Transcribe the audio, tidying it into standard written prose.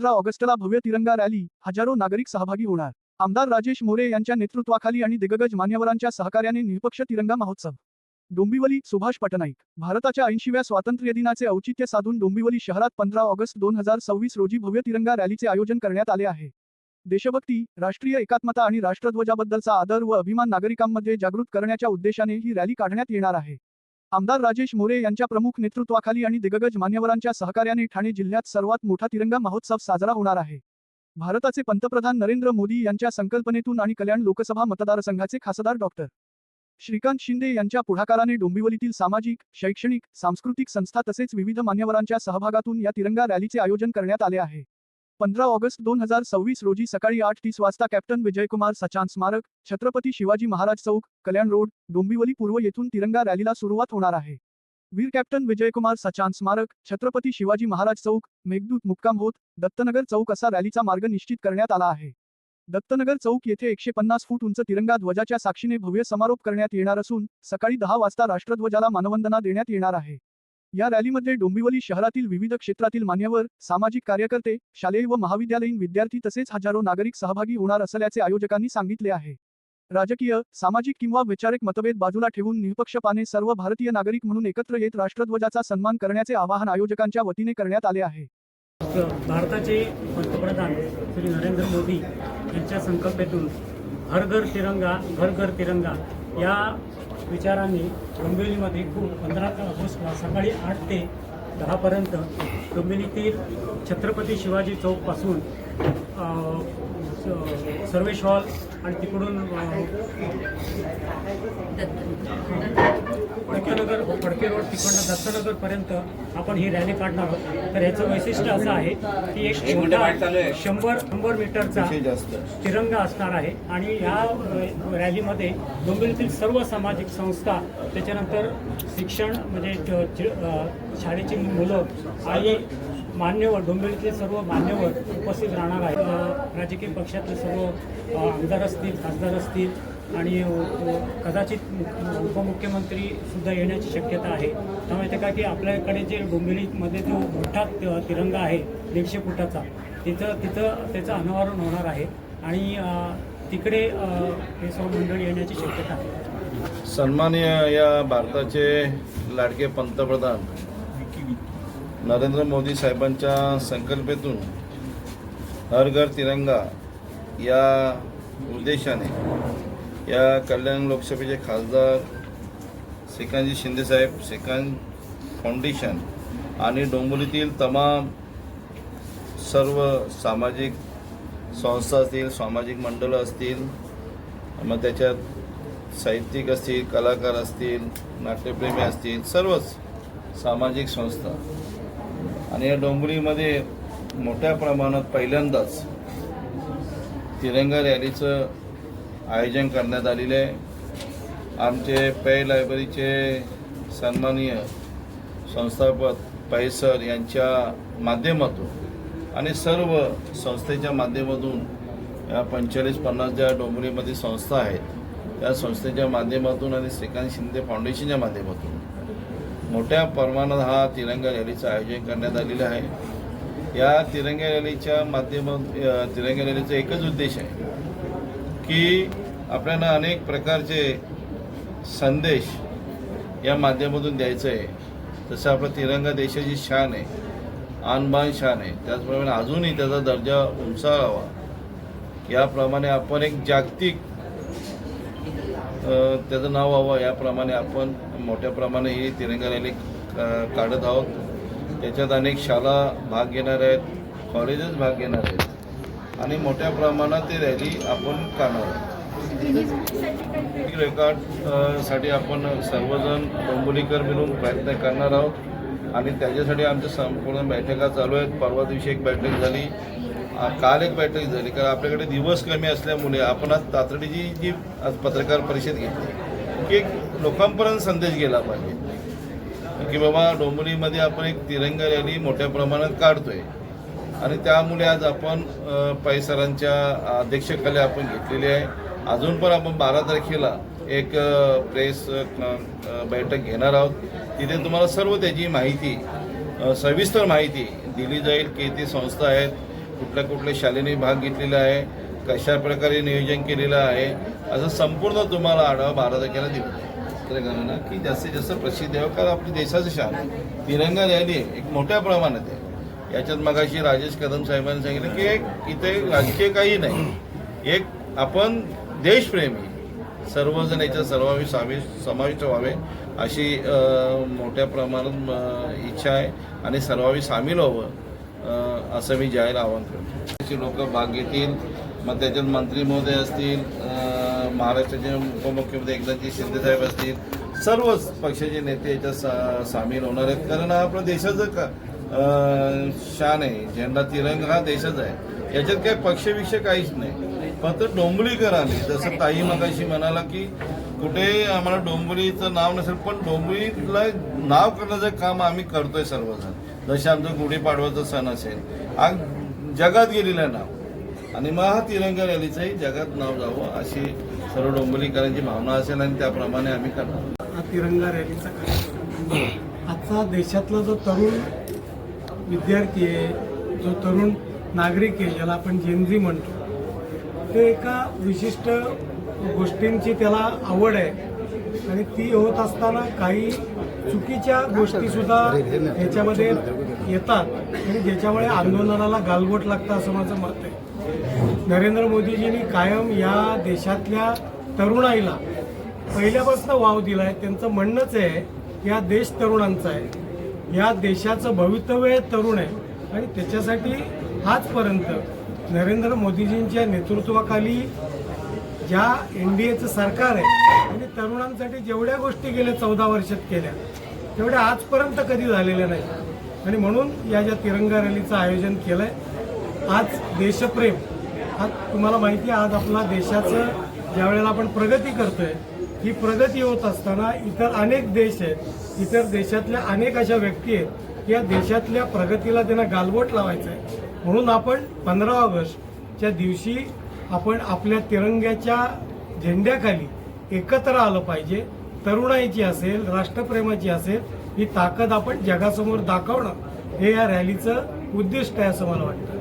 15 ऑगस्टला भव्य तिरंगा रॅली, हजारो नागरिक सहभागी होणार। आमदार राजेश मोरे यांच्या नेतृत्वाखाली आणि दिग्गज मान्यवरांच्या सहकार्याने निष्पक्ष तिरंगा महोत्सव। डोंबिवली, सुभाष पटनाईक। भारताच्या 80व्या स्वातंत्र्यदिनाचे औचित्य साधून डोंबिवली शहरात 15 ऑगस्ट 2026 रोजी भव्य तिरंगा रॅलीचे आयोजन करण्यात आले आहे। देशभक्ती, राष्ट्रीय एकात्मता आणि राष्ट्रध्वजाबद्दलचा आदर व अभिमान नागरिकांमध्ये जागृत करण्याच्या उद्देशाने ही रॅली काढण्यात येणार आहे। आमदार राजेश मोरे यांच्या प्रमुख नेतृत्वाखाली आणि दिग्गज मान्यवरांच्या सहकार्याने ठाणे जिल्ह्यात सर्वात मोठा तिरंगा महोत्सव साजरा होणार आहे। भारताचे पंतप्रधान नरेंद्र मोदी यांच्या संकल्पनेतून आणि कल्याण लोकसभा मतदारसंघाचे खासदार डॉक्टर श्रीकांत शिंदे यांच्या पुढाकाराने डोंबिवलीतील सामाजिक, शैक्षणिक, सांस्कृतिक संस्था तसेच विविध मान्यवरांच्या सहभागातून या तिरंगा रॅलीचे आयोजन करण्यात आले आहे। 15 ऑगस्ट 2026 रोजी सकाळी 8:30 वाजता कॅप्टन विजयकुमार सचान स्मारक, छत्रपती शिवाजी महाराज चौक, कल्याण रोड, डोंबिवली पूर्व येथून तिरंगा रॅलीला सुरुवात होणार आहे। वीर कॅप्टन विजयकुमार सचान स्मारक, छत्रपती शिवाजी महाराज चौक, मेघदूत मुक्काम होत, दत्तनगर चौक असा रॅलीचा मार्ग निश्चित करण्यात आला आहे। दत्तनगर चौक येथे 150 फूट उंच तिरंगा ध्वजाच्या साक्षीने भव्य समारोप करण्यात येणार असून सकाळी 10 वाजता राष्ट्रध्वजाला मानवंदना देण्यात येणार आहे। या रॅलीमध्ये डोंबिवली शहरातील विविध क्षेत्रातील मान्यवर, सामाजिक कार्यकर्ते, शालेय व महाविद्यालयीन विद्यार्थी तसेच हजारो नागरिक सहभागी होणार असल्याचे आयोजकांनी सांगितले आहे। राजकीय, सामाजिक किंवा वैचारिक मतभेद बाजूला ठेवून निष्पक्षपणे सर्व भारतीय नागरिक म्हणून एकत्र येत राष्ट्रध्वजाचा सन्मान करण्याचे आवाहन आयोजकांच्या वतीने करण्यात आले आहे। भारताचे पंतप्रधान श्री नरेंद्र मोदी यांच्या संकल्पनेतून हर घर तिरंगा, घर घर तिरंगा या विचारांनी डोंबिवलीमध्ये 15 ऑगस्टला सकाळी 8 ते 10 पर्यंत डोंबिवलीतील छत्रपती शिवाजी चौकपासून सर्वेश हॉल आणि तिकडून दत्तनगर फडके रोड तिकडून दत्तनगरपर्यंत आपण ही रॅली काढणार आहोत। तर याचं वैशिष्ट्य असं आहे की एक मोठा 100 मीटरचा तिरंगा असणार आहे आणि ह्या रॅलीमध्ये डोंबिवलीतील सर्व सामाजिक संस्था, त्याच्यानंतर शिक्षण म्हणजे शाळेची मुलं आणि मान्यवर, डोंबिवलीतले सर्व मान्यवर उपस्थित राहणार आहेत। राजकीय पक्षातले सर्व आमदार असतील, खासदार असतील आणि कदाचित उपमुख्यमंत्री सुद्धा येण्याची शक्यता आहे। त्यामुळे ते काय की आपल्याकडे जे डोंबिवलीमध्ये जो मोठा तिरंगा आहे 150 फुटाचा, तिथं त्याचं अनावरण होणार आहे आणि तिकडे हे सर्व मंडळी येण्याची शक्यता आहे। सन्माननीय या भारताचे लाडके पंतप्रधान नरेंद्र मोदी साहेबांच्या संकल्पनेतून हर घर तिरंगा या उद्देशाने या कल्याण लोकसभेचे खासदार श्रीकांतजी शिंदे साहेब, श्रीकांत फाउंडेशन आणि डोंबिवलीतील तमाम सर्व सामाजिक संस्था असतील, सामाजिक मंडळं असतील, मग त्याच्यात साहित्यिक असतील, कलाकार असतील, नाट्यप्रेमी असतील, सर्वच सामाजिक संस्था आणि या डोंबिवलीमध्ये मोठ्या प्रमाणात पहिल्यांदाच तिरंगा रॅलीचं आयोजन करण्यात आलेले आहे। आमचे पै लायब्ररीचे सन्माननीय संस्थापक पै सर यांच्या माध्यमातून आणि सर्व संस्थेच्या माध्यमातून या 45-50 ज्या डोंबिवलीमध्ये संस्था आहेत त्या संस्थेच्या माध्यमातून आणि श्रीकांत शिंदे फाउंडेशनच्या माध्यमातून मोठ्या प्रमाणात हा तिरंगा रॅलीचं आयोजन करण्यात आलेलं आहे। या तिरंगा रॅलीच्या माध्यमातून तिरंगा रॅलीचा एकच उद्देश आहे की आपल्याला अनेक प्रकारचे संदेश या माध्यमातून द्यायचं आहे। जसं आपला तिरंगा देशाची शान आहे, आणबाण शान आहे, त्याचप्रमाणे अजूनही त्याचा दर्जा उंचावावा याप्रमाणे आपण एक जागतिक त्याचं नाव व्हावं याप्रमाणे आपण मोठ्या प्रमाणे ही तिरंगा रॅली काढत आहोत। त्याच्यात अनेक शाळा भाग घेणार आहेत, कॉलेजेस भाग घेणार आहेत आणि मोठ्या प्रमाणात ती रॅली आपण काढणार आहोत। रेकॉर्डसाठी आपण सर्वजण डोंबिवलीकर मिळून प्रयत्न करणार आहोत आणि त्याच्यासाठी आमच्या संपूर्ण बैठका चालू आहेत। परवा दिवशी एक बैठक झाली, काल एक बैठक झाली, कारण आपल्याकडे दिवस कमी असल्यामुळे आपण आज तातडीची जी आज पत्रकार परिषद घेतली की एक लोकांपर्यंत संदेश गेला पाहिजे की बाबा डोंबिवलीमध्ये आपण एक तिरंगा रॅली मोठ्या प्रमाणात काढतोय आणि त्यामुळे आज आपण पै सरांच्या अध्यक्षतेखाली आपण घेतलेली आहे। अजून पण आपण 12 तारखेला एक प्रेस बैठक घेणार आहोत। तिथे तुम्हाला सर्व त्याची माहिती, सविस्तर माहिती दिली जाईल, किती संस्था आहेत, कुठल्या कुठल्या शालेने भाग घेतलेला आहे, कशा प्रकारे नियोजन केलेलं आहे, असं संपूर्ण तुम्हाला आढावा बारादक्याला दिला पत्रकारांना की जास्तीत जास्त प्रसिद्ध यावं. कारण आपली देशाचं शान आहे. तिरंगा रॅली एक मोठ्या प्रमाणात आहे. याच्यात मगाशी राजेश कदम साहेबांनी सांगितलं की एक इथे राजकीय काही नाही, एक आपण देशप्रेमी सर्वजण याच्यात समाविष्ट व्हावे अशी मोठ्या प्रमाणात इच्छा आहे आणि सर्वांनी सामील व्हावं असं मी जाहीर आवाहन करतो. लोक भाग घेतील, मग त्याच्यात मंत्री महोदय असतील, महाराष्ट्राचे उपमुख्यमंत्री एकनाथजी शिंदे साहेब असतील, सर्वच पक्षाचे नेते याच्यात सामील होणार आहेत. कारण हा आपल्या देशाचं शान आहे. झेंडा तिरंगा हा देशाचा आहे. याच्यात काही पक्षविषय काहीच नाही. फक्त डोंबिवलीकर आले, जसं ताई मगाशी म्हणाला की कुठे आम्हाला डोंबिवलीचं नाव नसेल, पण डोंबिवलीला नाव करण्याचं काम आम्ही करतोय सर्वजण. जसे आमचं गुढीपाडवाचा सण असेल, आज जगात गेलेलं नाव, आणि मग हा तिरंगा रॅलीचंही जगात नाव जावं अशी सर्व डोंबिवलीकरांची भावना असेल आणि त्याप्रमाणे आम्ही करणार. हा तिरंगा रॅलीचा कार्यक्रम आजचा देशातला जो तरुण विद्यार्थी आहे, जो तरुण नागरिक आहे, ज्याला आपण जेनझी म्हणतो, ते एका विशिष्ट गोष्टींची त्याला आवड आहे आणि ती होत असताना काही चुकीच्या गोष्टीसुद्धा याच्यामध्ये येतात आणि ज्याच्यामुळे आंदोलनाला गालबोट लागतं असं माझं मत आहे. नरेंद्र मोदीजींनी कायम या देशातल्या तरुणाईला पहिल्यापासून वाव दिला आहे. त्यांचं म्हणणंच आहे की हा देश तरुणांचा आहे, या देशाचं भवितव्य तरुण आहे आणि त्याच्यासाठी आजपर्यंत नरेंद्र मोदीजींच्या नेतृत्वाखाली ज्या NDAचं सरकार आहे आणि तरुणांसाठी जेवढ्या गोष्टी गेल्या 14 वर्षात केल्या तेवढ्या आजपर्यंत कधी झालेल्या नाही. आणि म्हणून या ज्या तिरंगा रॅलीचं आयोजन केलं आहे, आज देशप्रेम, आज तुम्हाला माहिती आहे आज आपला देशाचं ज्यावेळेला आपण प्रगती करतोय, ही प्रगती होत असताना इतर अनेक देश आहेत, इतर देशातल्या अनेक अशा व्यक्ती आहेत, या देशातल्या प्रगतीला त्यांना गालबोट लावायचं आहे. म्हणून आपण 15 ऑगस्टच्या दिवशी आपण आपल्या तिरंग्याच्या झेंड्याखाली एकत्र आलं पाहिजे. तरुणाईची असेल, राष्ट्रप्रेमाची असेल, ही ताकद आपण जगासमोर दाखवणं हे या रॅलीचं उद्दिष्ट आहे असं मला वाटतं.